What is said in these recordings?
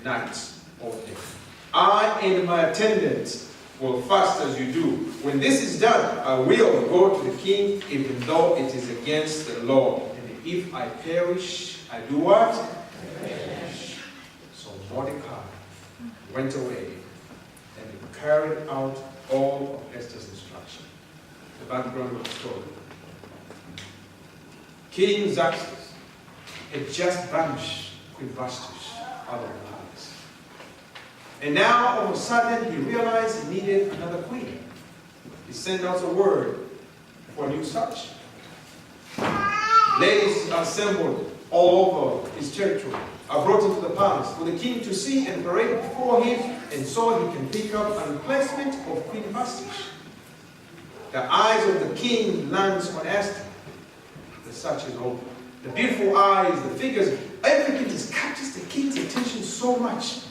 night or day. I and my attendants will fast as you do. When this is done, I will go to the king, even though it is against the law. And if I perish, I do what? Perish. So Mordecai went away and carried out all of Esther's instruction. The background of the story. King Xerxes had just banished Queen Vashti out of the palace. And now, all of a sudden, he realized he needed another queen. He sent out a word for a new search. Ladies assembled all over his territory are brought into the palace for the king to see and parade before him, and so he can pick up a replacement of Queen Vashti. The eyes of the king lands on Esther. The search is over. The beautiful eyes, the figures, everything just captures the king's attention so much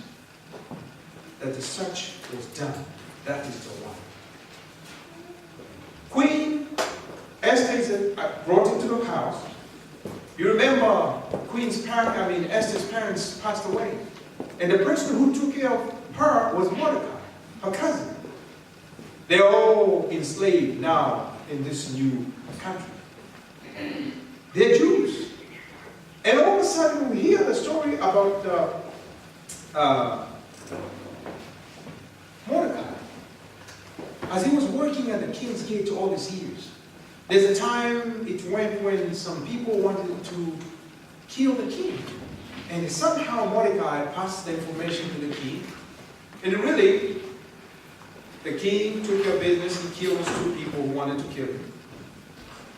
that the search was done. That is the one. Queen Esther is brought into the house. You remember Esther's parents passed away. And the person who took care of her was Mordecai, her cousin. They're all enslaved now in this new country. They're Jews. And all of a sudden we hear the story about Mordecai. As he was working at the king's gate all these years, there's a time it went when some people wanted to kill the king. And somehow Mordecai passed the information to the king. And really, the king took care of business and killed those two people who wanted to kill him.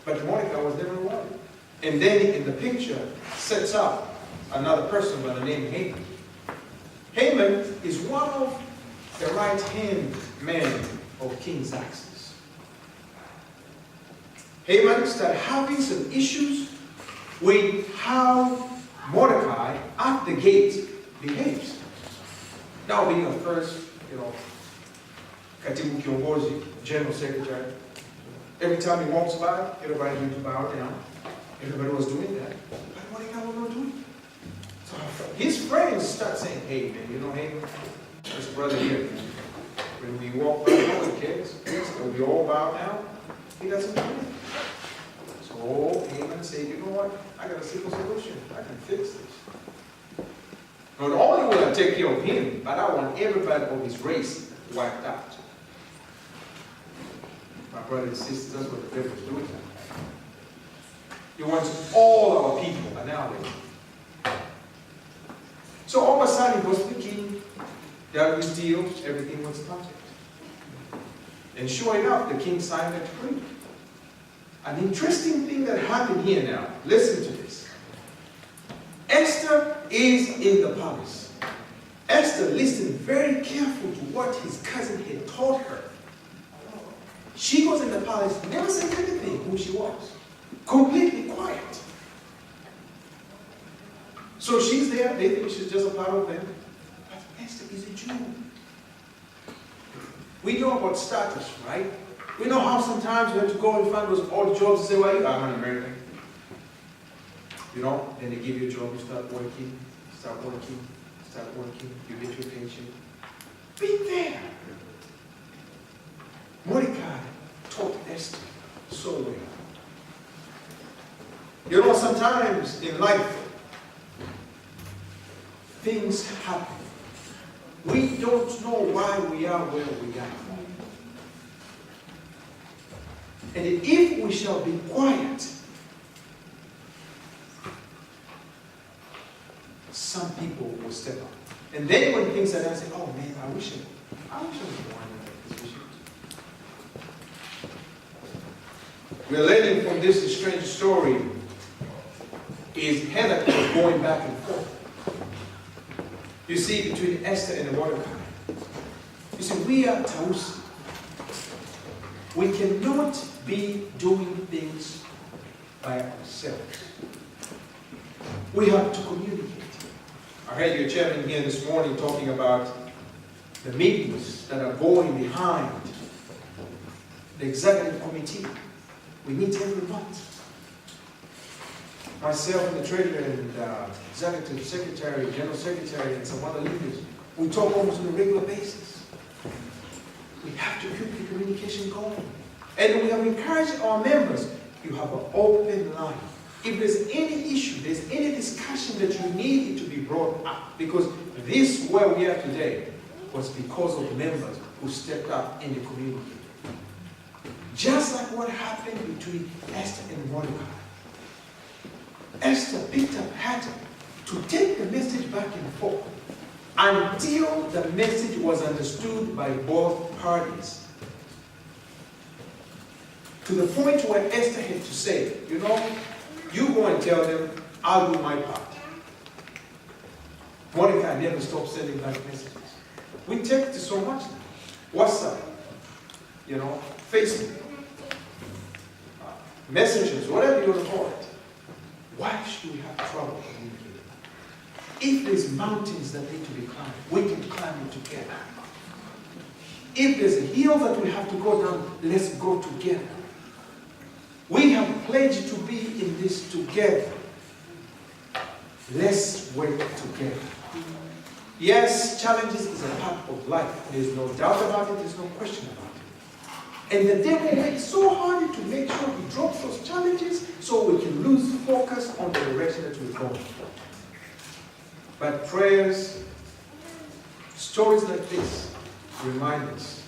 But Mordecai was never wanted. And then in the picture sets up another person by the name Haman. Haman is one of the right-hand men of King Xerxes. Haman started having some issues with how Mordecai at the gate behaves. Now being a first, Katibu Kiongozi, General Secretary, every time he walks by, everybody needs to bow down. Everybody was doing that. But Mordecai was not doing it. So his friends start saying, hey man, Haman, this brother here, when we walk by, nobody cares. When we all bow down, he doesn't do it. So Haman said, you know what? I got a simple solution. I can fix this. Not only will I take care of him, but I want everybody of his race wiped out. My brothers and sisters, that's what the devil is doing now. He wants all our people annihilated. So all of a sudden he goes to the king, dealt his deal, everything was perfect. And sure enough, the king signed a decree. An interesting thing that happened here now. Listen to this. Esther is in the palace. Esther listened very carefully to what his cousin had told her. She goes in the palace, never said anything who she was. Completely quiet. So she's there, they think she's just a part of them. But Esther is a Jew. We know about status, right? We know how sometimes you have to go and find those odd jobs and say, well, I'm an American. Then they give you a job, you start working, you get your pension. Be there. Mordecai taught Esther so well. Sometimes in life, things happen. We don't know why we are where we are. And if we shall be quiet, some people will step up. And then when things are done, say, oh man, I wish I was born in that position. We're learning from this strange story is Hannah was going back and forth. You see, between Esther and Mordecai. You see, we are Tausi. We cannot be doing things by ourselves. We have to communicate. I heard your chairman here this morning talking about the meetings that are going behind the executive committee. We meet every month. myself and the treasurer and executive secretary, general secretary, and some other leaders, we talk almost on a regular basis. We have to keep the communication going. And we have encouraged our members, you have an open line. If there's any issue, there's any discussion that you need it to be brought up, because this where we are today was because of members who stepped up in the community. Just like what happened between Esther and Mordecai. Esther picked up Hattie to take the message back and forth until the message was understood by both parties. To the point where Esther had to say, you know, you go and tell them, I'll do my part. Mordecai never stopped sending back messages. We text so much now. WhatsApp, you know, Facebook, messengers, whatever you want to call it. Why should we have trouble communicating? If there's mountains that need to be climbed, we can climb it together. If there's a hill that we have to go down, let's go together. We have pledged to be in this together. Let's work together. Yes, challenges is a part of life. There's no doubt about it. There's no question about it. And the devil works so hard to make sure he drops those challenges so we can lose focus on the direction that we're going. But prayers, stories like this remind us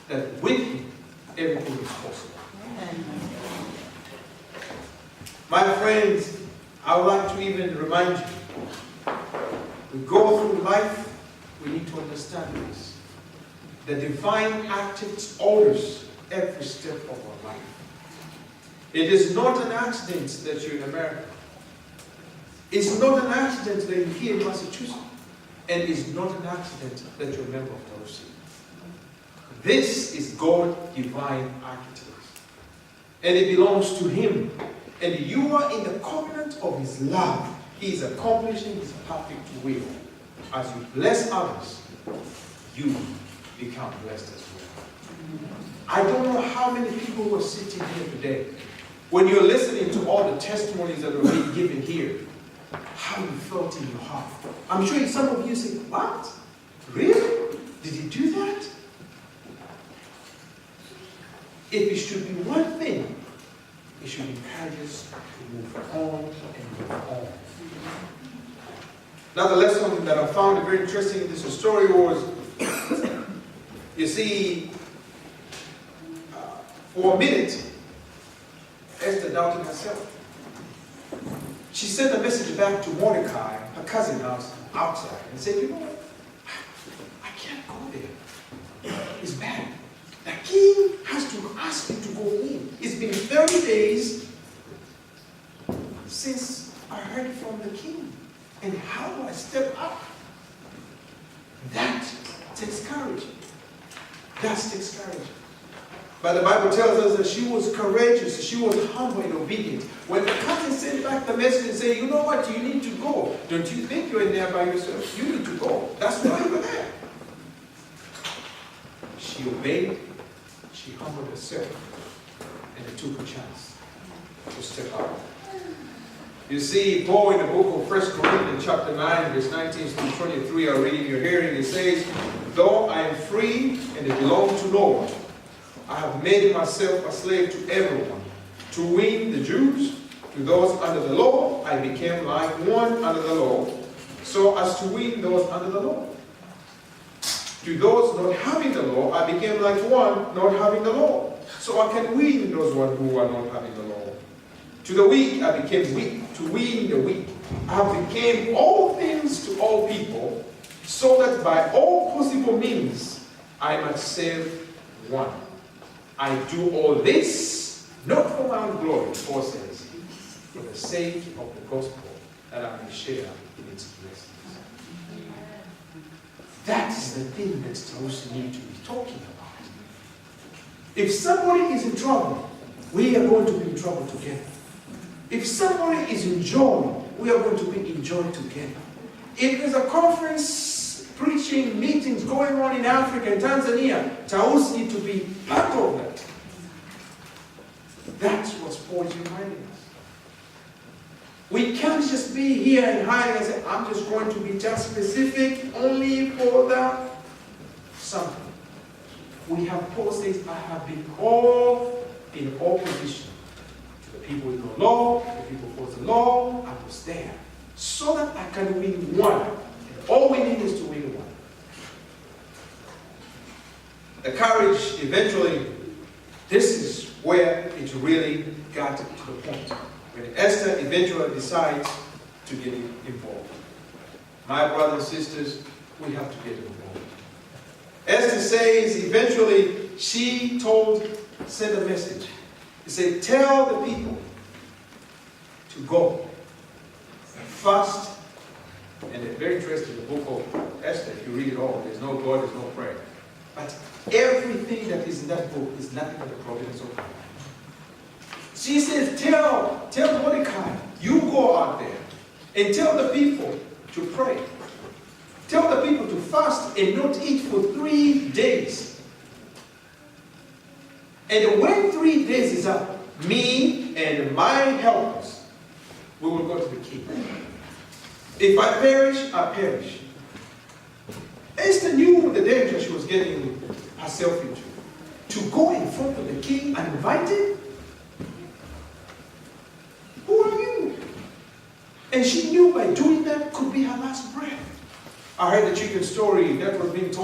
that with him, everything is possible. My friends, I would like to even remind you, we go through life, we need to understand this. The divine acts orders every step of our life. It is not an accident that you're in America. It's not an accident that you're here in Massachusetts. And it's not an accident that you're a member of WC. This is God's divine architect. And it belongs to Him. And you are in the covenant of His love. He is accomplishing His perfect will. As you bless others, you become blessed as well. I don't know how many people were sitting here today. When you're listening to all the testimonies that are being given here, how you felt in your heart. I'm sure some of you say, what? Really? Did he do that? If it should be one thing, it should encourage us to move on and move on. Another lesson that I found very interesting in this story was, you see, for a minute, Esther doubted herself. She sent a message back to Mordecai, her cousin, outside, and said, you know what? I can't go there. It's bad. The king has to ask me to go in. It's been 30 days since I heard from the king. And how do I step up? That takes courage. That takes courage. But the Bible tells us that she was courageous, she was humble and obedient. When the cousin sent back the message and said, you know what, you need to go. Don't you think you're in there by yourself? You need to go. That's why you're there. She obeyed, she humbled herself, and took a chance to step out. You see, Paul in the book of 1 Corinthians chapter 9, verse 19 to 23, I read in your hearing, it says, though I am free and I belong to no one, I have made myself a slave to everyone. To win the Jews, to those under the law, I became like one under the law, so as to win those under the law. To those not having the law, I became like one not having the law, so I can win those who are not having the law. To the weak, I became weak, to win the weak. I became all things to all people, so that by all possible means, I might save one. I do all this, not for my own glory, Paul says, for the sake of the gospel, that I may share in its blessings. That is the thing that those need to be talking about. If somebody is in trouble, we are going to be in trouble together. If somebody is in joy, we are going to be in joy together. If there's a conference, preaching, meetings going on in Africa and Tanzania, Taus need to be part of that. That's what Paul is reminding us. We can't just be here and hiding and say, I'm just going to be just specific only for the something. We have Paul says, I have been called in opposition to the people with no law, the people who follow the law. I was there so that I can win one. And all we need is to win one. The courage, eventually, this is where it really got to the point. When Esther eventually decides to get involved. My brothers and sisters, we have to get involved. Esther says eventually she sent a message. She said, tell the people to go, fast, and they're very interested in the book of Esther. If you read it all, there's no God, there's no prayer. But everything that is in that book is nothing but the providence of God. She says, tell Mordecai, you go out there and tell the people to pray. Tell the people to fast and not eat for 3 days. And when 3 days is up, me and my helpers, we will go to the king. If I perish, I perish. Esther knew the danger she was getting herself into. To go in front of the king uninvited? Who are you? And she knew by doing that could be her last breath. I heard the chicken story that was being told.